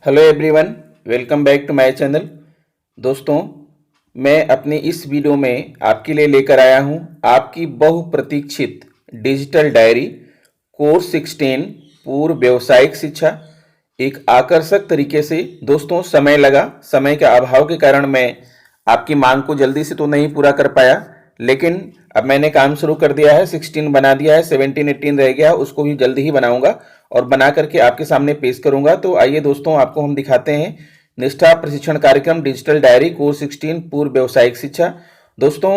Hello everyone, welcome back to my channel. दोस्तों, मैं अपनी इस वीडियो में आपके लिए लेकर आया हूं आपकी बहुप्रतीक्षित डिजिटल डायरी कोर्स 16 पूर्व व्यावसायिक शिक्षा। एक आकर्षक तरीके से दोस्तों समय लगा, समय के अभाव के कारण मैं आपकी मांग को जल्दी से तो नहीं पूरा कर पाया, लेकिन अब मैंने काम शुरू कर दिया है। 16 बना दिया है, 17 18 रह गया, उसको भी जल्दी ही बनाऊंगा और बना करके आपके सामने पेश करूंगा। तो आइए दोस्तों, आपको हम दिखाते हैं निष्ठा प्रशिक्षण कार्यक्रम डिजिटल डायरी कोर्स 16 पूर्व व्यावसायिक शिक्षा। दोस्तों,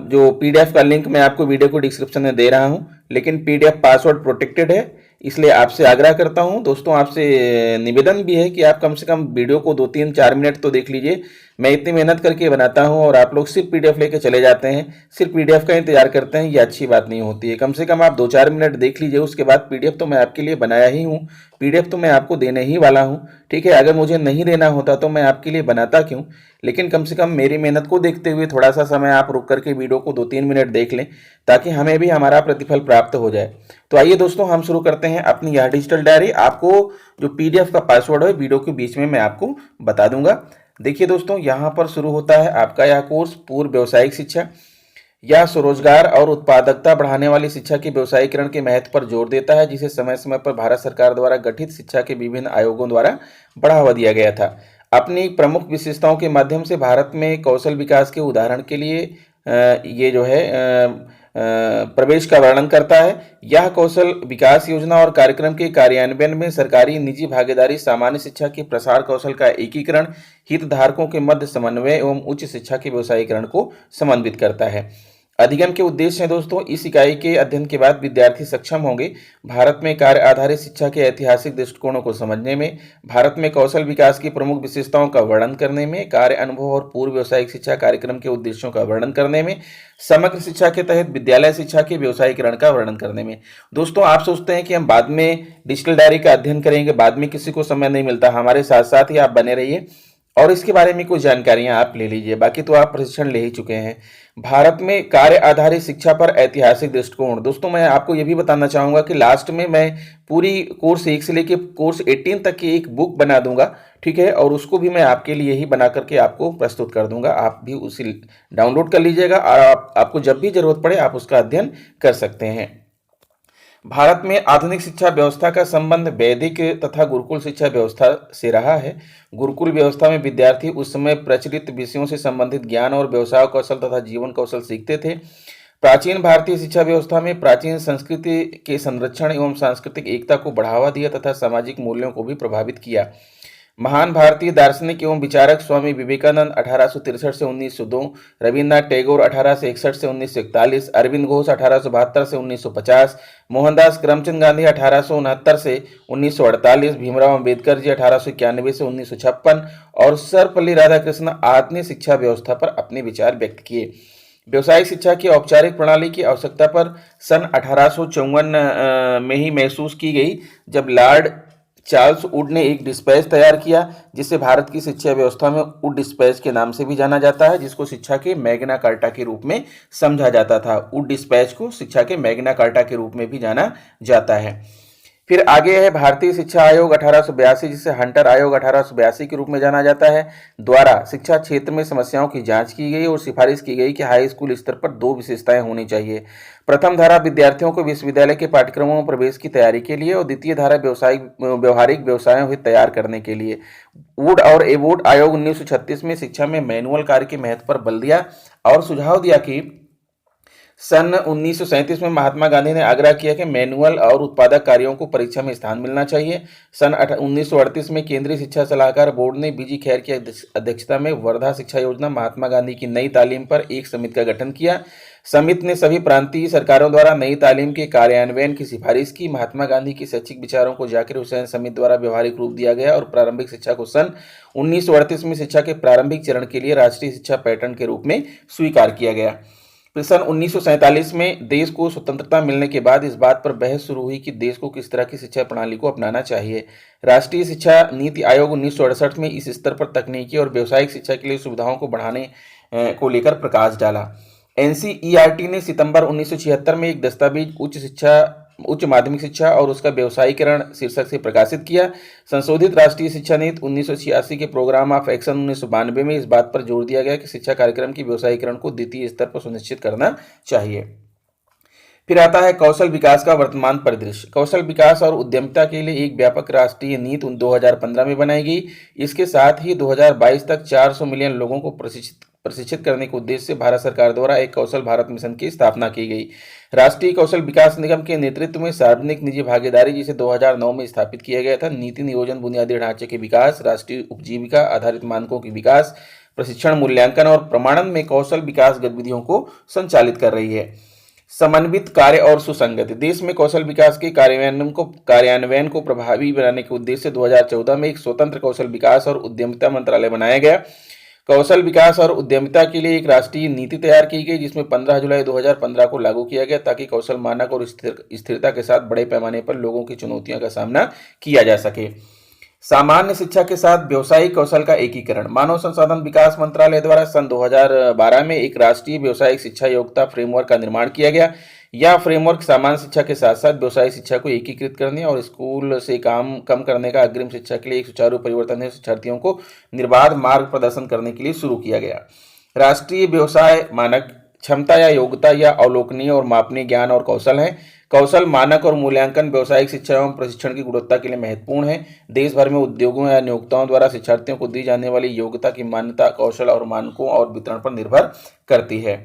जो पीडीएफ का लिंक मैं आपको वीडियो को डिस्क्रिप्शन में दे रहा हूं, लेकिन पीडीएफ पासवर्ड प्रोटेक्टेड है, इसलिए आपसे आग्रह करता हूं दोस्तों, आपसे निवेदन भी है कि आप कम से कम वीडियो को 2-3-4 मिनट तो देख लीजिए। मैं इतनी मेहनत करके बनाता हूं और आप लोग सिर्फ पीडीएफ लेके चले जाते हैं, सिर्फ पीडीएफ का इंतजार करते हैं, ये अच्छी बात नहीं होती है। कम से कम आप 2-4 मिनट देख लीजिए, उसके बाद पीडीएफ तो मैं आपके लिए बनाया ही हूँ, पीडीएफ तो मैं आपको देने ही वाला हूँ। ठीक है, अगर मुझे नहीं देना होता तो मैं आपके लिए बनाता क्यों, लेकिन कम से कम मेरी मेहनत को देखते हुए थोड़ा सा समय आप रुक करके वीडियो को 2-3 मिनट देख लें, ताकि हमें भी हमारा प्रतिफल प्राप्त हो जाए। तो आइए दोस्तों, हम शुरू करते हैं अपनी यह डिजिटल डायरी। आपको जो पीडीएफ का पासवर्ड है वीडियो के बीच में मैं आपको बता दूंगा। देखिए दोस्तों, यहाँ पर शुरू होता है आपका यह कोर्स पूर्व व्यावसायिक शिक्षा। यह स्वरोजगार और उत्पादकता बढ़ाने वाली शिक्षा के व्यवसायीकरण के महत्व पर जोर देता है, जिसे समय समय पर भारत सरकार द्वारा गठित शिक्षा के विभिन्न आयोगों द्वारा बढ़ावा दिया गया था। अपनी प्रमुख विशेषताओं के माध्यम से भारत में कौशल विकास के उदाहरण के लिए ये जो है प्रवेश का वर्णन करता है। यह कौशल विकास योजना और कार्यक्रम के कार्यान्वयन में सरकारी निजी भागीदारी, सामान्य शिक्षा के प्रसार, कौशल का एकीकरण, हितधारकों के मध्य समन्वय एवं उच्च शिक्षा के व्यवसायीकरण को समन्वित करता है। अधिगम के उद्देश्य हैं दोस्तों, इस इकाई के अध्ययन के बाद विद्यार्थी सक्षम होंगे भारत में कार्य आधारित शिक्षा के ऐतिहासिक दृष्टिकोणों को समझने में, भारत में कौशल विकास की प्रमुख विशेषताओं का वर्णन करने में, कार्य अनुभव और पूर्व व्यावसायिक शिक्षा कार्यक्रम के उद्देश्यों का वर्णन करने में, समग्र शिक्षा के तहत विद्यालय शिक्षा के व्यवसायीकरण का वर्णन करने में। दोस्तों, आप सोचते हैं कि हम बाद में डिजिटल डायरी का अध्ययन करेंगे, बाद में किसी को समय नहीं मिलता, हमारे साथ साथ ही आप बने रहिए और इसके बारे में कुछ जानकारियां आप ले लीजिए, बाकी तो आप प्रशिक्षण ले ही चुके हैं। भारत में कार्य आधारित शिक्षा पर ऐतिहासिक दृष्टिकोण। दोस्तों, मैं आपको यह भी बताना चाहूंगा कि लास्ट में मैं पूरी कोर्स 1 से लेकर कोर्स 18 तक की एक बुक बना दूंगा, ठीक है, और उसको भी मैं आपके लिए ही बना करके आपको प्रस्तुत कर दूंगा। आप भी उसी डाउनलोड कर लीजिएगा और आपको जब भी जरूरत पड़े आप उसका अध्ययन कर सकते हैं। भारत में आधुनिक शिक्षा व्यवस्था का संबंध वैदिक तथा गुरुकुल शिक्षा व्यवस्था से रहा है। गुरुकुल व्यवस्था में विद्यार्थी उस समय प्रचलित विषयों से संबंधित ज्ञान और व्यवसाय कौशल तथा जीवन कौशल सीखते थे। प्राचीन भारतीय शिक्षा व्यवस्था में प्राचीन संस्कृति के संरक्षण एवं सांस्कृतिक एकता को बढ़ावा दिया तथा सामाजिक मूल्यों को भी प्रभावित किया। महान भारतीय दार्शनिक एवं विचारक स्वामी विवेकानंद 1863 से 1902, रविन्द्रनाथ टैगोर 1861 से 1941, अरविंद घोष 1872 से 1950, मोहनदास करमचंद गांधी 1869 से 1948, भीमराव अंबेडकर जी 1891 से 1956 और सर्वपल्ली राधाकृष्णन आदि ने शिक्षा व्यवस्था पर अपने विचार व्यक्त किए। व्यवसायिक शिक्षा की औपचारिक प्रणाली की आवश्यकता पर सन 1854 में ही महसूस की गई, जब लॉर्ड चार्ल्स वुड ने एक डिस्पैच तैयार किया, जिसे भारत की शिक्षा व्यवस्था में वुड डिस्पैच के नाम से भी जाना जाता है, जिसको शिक्षा के मैग्ना कार्टा के रूप में समझा जाता था। वुड डिस्पैच को शिक्षा के मैग्ना कार्टा के रूप में भी जाना जाता है। फिर आगे है भारतीय शिक्षा आयोग 1882, जिसे हंटर आयोग 1882 के रूप में जाना जाता है, द्वारा शिक्षा क्षेत्र में समस्याओं की जांच की गई और सिफारिश की गई कि हाई स्कूल स्तर पर 2 विशेषताएं होनी चाहिए। प्रथम धारा विद्यार्थियों को विश्वविद्यालय के पाठ्यक्रमों में प्रवेश की तैयारी के लिए और द्वितीय धारा व्यवहारिक व्यवसायों हित तैयार करने के लिए। वुड और एवोर्ड आयोग 1936 में शिक्षा में मैनुअल कार्य के महत्व पर बल दिया और सुझाव दिया कि सन 1937 में महात्मा गांधी ने आग्रह किया कि मैनुअल और उत्पादक कार्यों को परीक्षा में स्थान मिलना चाहिए। सन 1938 में केंद्रीय शिक्षा सलाहकार बोर्ड ने बीजी खैर की अध्यक्षता में वर्धा शिक्षा योजना, महात्मा गांधी की नई तालीम पर एक समिति का गठन किया। समिति ने सभी प्रांतीय सरकारों द्वारा नई तालीम के कार्यान्वयन की सिफारिश की। महात्मा गांधी के शैक्षिक विचारों को जाकिर हुसैन समिति द्वारा व्यवहारिक रूप दिया गया और प्रारंभिक शिक्षा को सन 1938 में शिक्षा के प्रारंभिक चरण के लिए राष्ट्रीय शिक्षा पैटर्न के रूप में स्वीकार किया गया। फिर सन 1947 में देश को स्वतंत्रता मिलने के बाद इस बात पर बहस शुरू हुई कि देश को किस तरह की शिक्षा प्रणाली को अपनाना चाहिए। राष्ट्रीय शिक्षा नीति आयोग 1968 में इस स्तर पर तकनीकी और व्यावसायिक शिक्षा के लिए सुविधाओं को बढ़ाने को लेकर प्रकाश डाला। एनसीईआरटी ने सितंबर 1976 में एक दस्तावेज उच्च शिक्षा उच्च माध्यमिक शिक्षा और उसका व्यवसायीकरण शीर्षक से प्रकाशित किया। संशोधित राष्ट्रीय शिक्षा नीति 1986 के प्रोग्राम ऑफ एक्शन 1992 में इस बात पर जोर दिया गया कि शिक्षा कार्यक्रम की व्यवसायीकरण को द्वितीय स्तर पर सुनिश्चित करना चाहिए। फिर आता है कौशल विकास का वर्तमान परिदृश्य। कौशल विकास और उद्यमिता के लिए एक व्यापक राष्ट्रीय नीति 2015 में बनाई गई। इसके साथ ही 2022 तक 400 मिलियन लोगों को प्रशिक्षित करने के उद्देश्य से भारत सरकार द्वारा एक कौशल भारत मिशन की स्थापना की गई। राष्ट्रीय कौशल विकास निगम के नेतृत्व में सार्वजनिक निजी भागीदारी जिसे 2009 में स्थापित किया गया था, नीति नियोजन, बुनियादी ढांचे के विकास, राष्ट्रीय उपजीविका आधारित मानकों के विकास, प्रशिक्षण, मूल्यांकन और प्रमाणन में कौशल विकास गतिविधियों को संचालित कर रही है। समन्वित कार्य और सुसंगति। देश में कौशल विकास के कार्यान्वयन को प्रभावी बनाने के उद्देश्य से 2014 में एक स्वतंत्र कौशल विकास और उद्यमिता मंत्रालय बनाया गया। कौशल विकास और उद्यमिता के लिए एक राष्ट्रीय नीति तैयार की गई जिसमें 15 जुलाई 2015 को लागू किया गया ताकि कौशल मानक और स्थिरता के साथ बड़े पैमाने पर लोगों की चुनौतियों का सामना किया जा सके। सामान्य शिक्षा के साथ व्यावसायिक कौशल का एकीकरण। मानव संसाधन विकास मंत्रालय द्वारा सन 2012 में एक राष्ट्रीय व्यावसायिक शिक्षा योग्यता फ्रेमवर्क का निर्माण किया गया। यह फ्रेमवर्क सामान्य शिक्षा के साथ साथ व्यावसायिक शिक्षा को एकीकृत करने और स्कूल से काम कम करने का अग्रिम शिक्षा के लिए एक सुचारू परिवर्तन है। शिक्षार्थियों को निर्बाध मार्ग प्रदर्शन करने के लिए शुरू किया गया। राष्ट्रीय व्यवसाय मानक क्षमता या योग्यता या अवलोकनीय और मापनीय ज्ञान और कौशल है। कौशल मानक और मूल्यांकन व्यावसायिक शिक्षा एवं प्रशिक्षण की गुणवत्ता के लिए महत्वपूर्ण है। देश भर में उद्योगों या नियोक्ताओं द्वारा शिक्षार्थियों को दी जाने वाली योग्यता की मान्यता कौशल और मानकों और वितरण पर निर्भर करती है।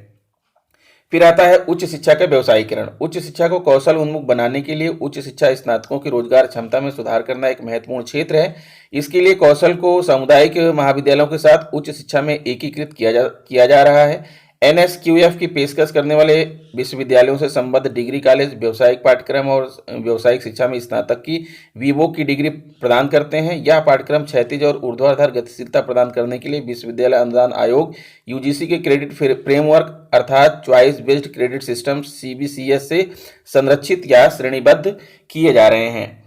फिर आता है उच्च शिक्षा का व्यवसायीकरण। उच्च शिक्षा को कौशल उन्मुख बनाने के लिए उच्च शिक्षा स्नातकों की रोजगार क्षमता में सुधार करना एक महत्वपूर्ण क्षेत्र है। इसके लिए कौशल को सामुदायिक महाविद्यालयों के साथ उच्च शिक्षा में एकीकृत किया जा रहा है। NSQF की पेशकश करने वाले विश्वविद्यालयों से संबद्ध डिग्री कॉलेज व्यावसायिक पाठ्यक्रम और व्यावसायिक शिक्षा में स्नातक की VWOC की डिग्री प्रदान करते हैं। यह पाठ्यक्रम क्षैतिज और ऊर्ध्वाधर गतिशीलता प्रदान करने के लिए विश्वविद्यालय अनुदान आयोग UGC के क्रेडिट फ्रेमवर्क अर्थात choice based credit system CBCS से संरक्षित या श्रेणीबद्ध किए जा रहे हैं।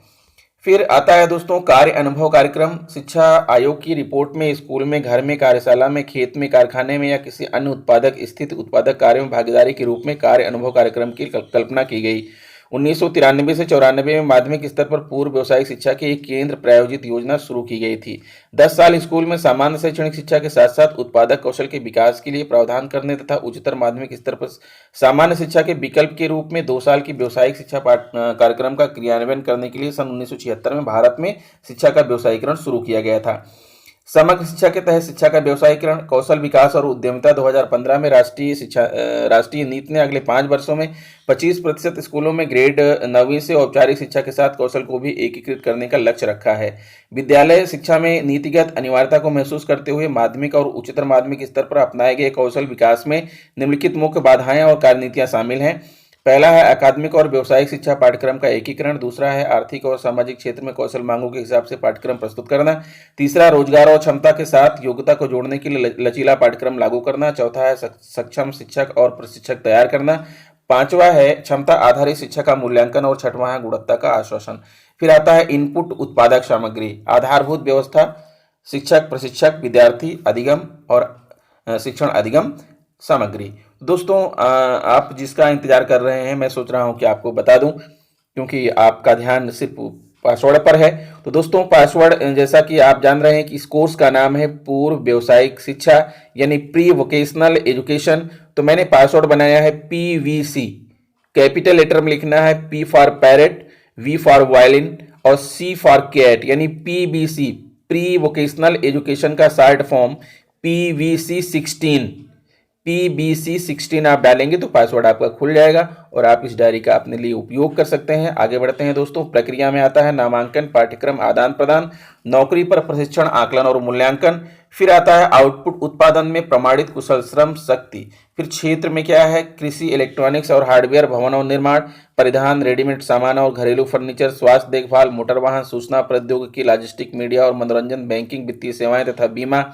फिर आता है दोस्तों कार्य अनुभव कार्यक्रम। शिक्षा आयोग की रिपोर्ट में स्कूल में, घर में, कार्यशाला में, खेत में, कारखाने में या किसी अन्य उत्पादक कार्य में भागीदारी के रूप में कार्य अनुभव कार्यक्रम की कल्पना की गई। 1993 से 94 में माध्यमिक स्तर पर पूर्व व्यावसायिक शिक्षा की एक केंद्र प्रायोजित योजना शुरू की गई थी। 10 साल स्कूल में सामान्य शैक्षणिक शिक्षा के साथ साथ उत्पादक कौशल के विकास के लिए प्रावधान करने तथा उच्चतर माध्यमिक स्तर पर सामान्य शिक्षा के विकल्प के रूप में 2 साल की व्यावसायिक शिक्षा कार्यक्रम का क्रियान्वयन करने के लिए सन 1976 में भारत में शिक्षा का व्यवसायीकरण शुरू किया गया था। समग्र शिक्षा के तहत शिक्षा का व्यवसायीकरण। कौशल विकास और उद्यमिता 2015 में राष्ट्रीय नीति ने अगले 5 वर्षों में 25% स्कूलों में ग्रेड 9वीं से औपचारिक शिक्षा के साथ कौशल को भी एकीकृत करने का लक्ष्य रखा है। विद्यालय शिक्षा में नीतिगत अनिवार्यता को महसूस करते हुए माध्यमिक और उच्चतर माध्यमिक स्तर पर अपनाए गए कौशल विकास में निम्नलिखित मुख्य बाधाएं और कार्यनीतियां शामिल हैं। पहला है अकादमिक और व्यावसायिक शिक्षा पाठ्यक्रम का एकीकरण। दूसरा है आर्थिक और सामाजिक क्षेत्र में कौशल मांगों के हिसाब से पाठ्यक्रम प्रस्तुत करना। तीसरा रोजगार और क्षमता के साथ योग्यता को जोड़ने के लिए लचीला पाठ्यक्रम लागू करना। चौथा है सक्षम शिक्षक और प्रशिक्षक तैयार करना। पांचवा है क्षमता आधारित शिक्षा का मूल्यांकन और छठवां है गुणवत्ता का आश्वासन। फिर आता है इनपुट उत्पादक सामग्री, आधारभूत व्यवस्था, शिक्षक, प्रशिक्षक, विद्यार्थी, अधिगम और शिक्षण अधिगम सामग्री। दोस्तों आप जिसका इंतजार कर रहे हैं, मैं सोच रहा हूं कि आपको बता दूं क्योंकि आपका ध्यान सिर्फ पासवर्ड पर है। तो दोस्तों पासवर्ड जैसा कि आप जान रहे हैं कि इस कोर्स का नाम है पूर्व व्यावसायिक शिक्षा यानी प्री वोकेशनल एजुकेशन। तो मैंने पासवर्ड बनाया है PVC। कैपिटल लेटर में लिखना है P for parrot, V for violin और C फॉर कैट यानी PVC, प्री वोकेशनल एजुकेशन का शॉर्ट फॉर्म PVC 16 आप डालेंगे तो पासवर्ड आपका खुल जाएगा और आप इस डायरी का अपने लिए उपयोग कर सकते हैं। आगे बढ़ते हैं दोस्तों। प्रक्रिया में आता है नामांकन, पाठ्यक्रम आदान प्रदान, नौकरी पर प्रशिक्षण, आकलन और मूल्यांकन। फिर आता है आउटपुट उत्पादन में प्रमाणित कुशल श्रम शक्ति। फिर क्षेत्र में क्या है, कृषि, इलेक्ट्रॉनिक्स और हार्डवेयर, भवन और निर्माण, परिधान, रेडीमेड सामान और घरेलू फर्नीचर, स्वास्थ्य देखभाल, मोटर वाहन, सूचना प्रौद्योगिकी, लॉजिस्टिक, मीडिया और मनोरंजन, बैंकिंग, वित्तीय सेवाएं तथा बीमा,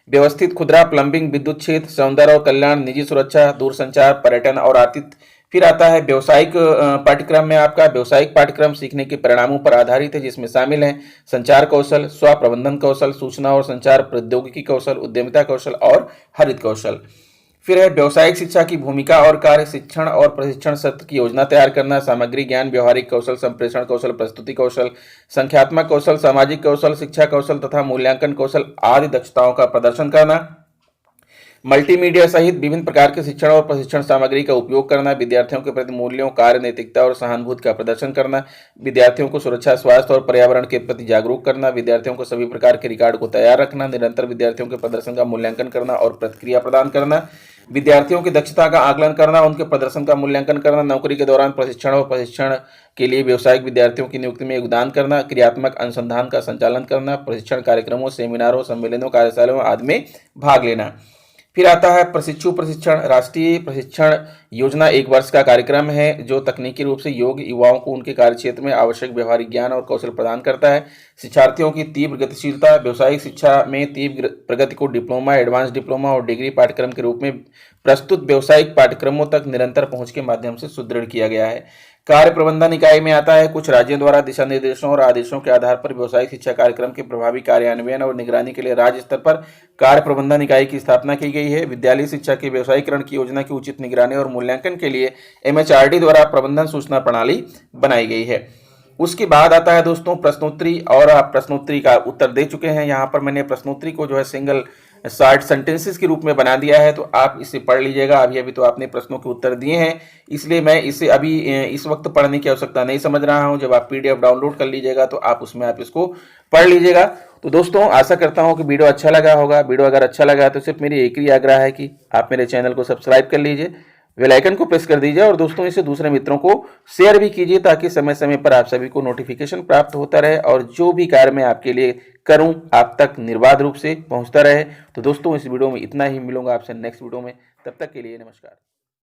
व्यवस्थित खुदरा, प्लम्बिंग, विद्युत क्षेत्र, सौंदर्य और कल्याण, निजी सुरक्षा, दूरसंचार, पर्यटन और आतिथ्य। फिर आता है व्यावसायिक पाठ्यक्रम में आपका व्यावसायिक पाठ्यक्रम सीखने के परिणामों पर आधारित है जिसमें शामिल है संचार कौशल, स्व प्रबंधन कौशल, सूचना और संचार प्रौद्योगिकी कौशल, उद्यमिता कौशल और हरित कौशल। फिर है व्यावसायिक शिक्षा की भूमिका और कार्य, शिक्षण और प्रशिक्षण सत्र की योजना तैयार करना, सामग्री ज्ञान, व्यवहारिक कौशल, संप्रेषण कौशल, प्रस्तुति कौशल, संख्यात्मक कौशल, सामाजिक कौशल, शिक्षा कौशल तथा मूल्यांकन कौशल आदि दक्षताओं का प्रदर्शन करना, मल्टीमीडिया सहित विभिन्न प्रकार के शिक्षण और प्रशिक्षण सामग्री का उपयोग करना, विद्यार्थियों के प्रति मूल्यों, कार्य, नैतिकता और सहानुभूति का प्रदर्शन करना, विद्यार्थियों को सुरक्षा, स्वास्थ्य और पर्यावरण के प्रति जागरूक करना, विद्यार्थियों को सभी प्रकार के रिकॉर्ड को तैयार रखना, निरंतर विद्यार्थियों के प्रदर्शन का मूल्यांकन करना और प्रतिक्रिया प्रदान करना, विद्यार्थियों की दक्षता का आकलन करना, उनके प्रदर्शन का मूल्यांकन करना, नौकरी के दौरान प्रशिक्षण और प्रशिक्षण के लिए व्यावसायिक विद्यार्थियों की नियुक्ति में योगदान करना, क्रियात्मक अनुसंधान का संचालन करना, प्रशिक्षण कार्यक्रमों, सेमिनारों, सम्मेलनों, कार्यशालाओं आदि में भाग लेना। फिर आता है प्रशिक्षण। राष्ट्रीय प्रशिक्षण योजना 1 वर्ष का कार्यक्रम है जो तकनीकी रूप से योग्य युवाओं को उनके कार्यक्षेत्र में आवश्यक व्यवहारिक ज्ञान और कौशल प्रदान करता है। शिक्षार्थियों की तीव्र गतिशीलता, व्यावसायिक शिक्षा में तीव्र प्रगति को डिप्लोमा, एडवांस डिप्लोमा और डिग्री पाठ्यक्रम के रूप में प्रस्तुत व्यावसायिक पाठ्यक्रमों तक निरंतर पहुंच के माध्यम से सुदृढ़ किया गया है। कार्य प्रबंधन इकाई में आता है कुछ राज्यों द्वारा दिशा निर्देशों और आदेशों के आधार पर व्यावसायिक शिक्षा कार्यक्रम के प्रभावी कार्यान्वयन और निगरानी के लिए राज्य स्तर पर कार्य प्रबंधन इकाई की स्थापना की गई है। विद्यालय शिक्षा के व्यावसायीकरण की योजना की उचित निगरानी और मूल्यांकन के लिए MHRD द्वारा प्रबंधन सूचना प्रणाली बनाई गई है। उसके बाद आता है दोस्तों प्रश्नोत्तरी, और आप प्रश्नोत्तरी का उत्तर दे चुके हैं। यहाँ पर मैंने प्रश्नोत्तरी को जो है सिंगल शॉर्ट सेंटेंसेस के रूप में बना दिया है, तो आप इसे पढ़ लीजिएगा। अभी तो आपने प्रश्नों के उत्तर दिए हैं, इसलिए मैं इसे अभी इस वक्त पढ़ने की आवश्यकता नहीं समझ रहा हूं। जब आप PDF डाउनलोड कर लीजिएगा तो आप उसमें आप इसको पढ़ लीजिएगा। तो दोस्तों आशा करता हूं कि वीडियो अच्छा लगा होगा। वीडियो अगर अच्छा लगा तो सिर्फ मेरी एक ही आग्रह है कि आप मेरे चैनल को सब्सक्राइब कर लीजिए, बेल आइकन को प्रेस कर दीजिए और दोस्तों इसे दूसरे मित्रों को शेयर भी कीजिए ताकि समय समय पर आप सभी को नोटिफिकेशन प्राप्त होता रहे और जो भी कार्य मैं आपके लिए करूं आप तक निर्बाध रूप से पहुंचता रहे। तो दोस्तों इस वीडियो में इतना ही, मिलूंगा आपसे नेक्स्ट वीडियो में, तब तक के लिए नमस्कार।